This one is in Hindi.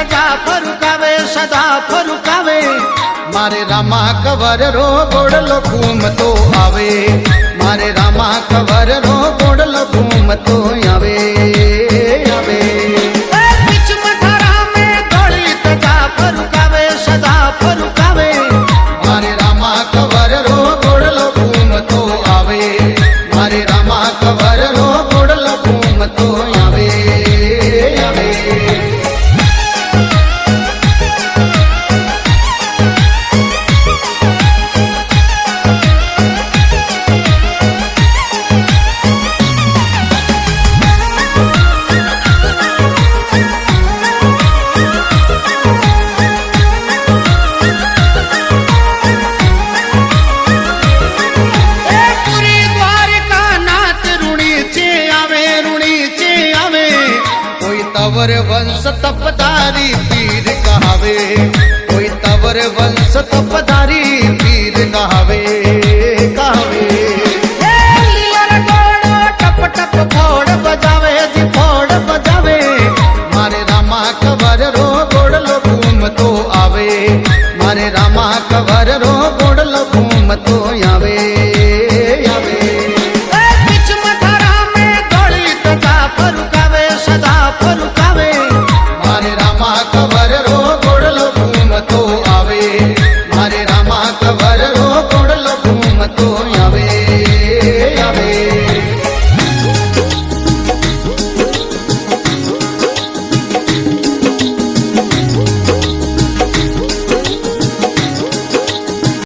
तजा फरुकावे सदा फरुकावे मारे रामा कवर रो गोड़लो घूमतो आवे मारे रामा कवर रो गोड़लो घूमतो आवे आवे बीच मठारा में दौड़ी तजा फरुकावे सदा फरुकावे मारे रामा कवर रो गोड़लो घूमतो आवे मारे रामा कवर रो गोड़लो घूमतो आवे आवे तवर वंश तपधारी पीर कहावे कोई तवर वंश तपधारी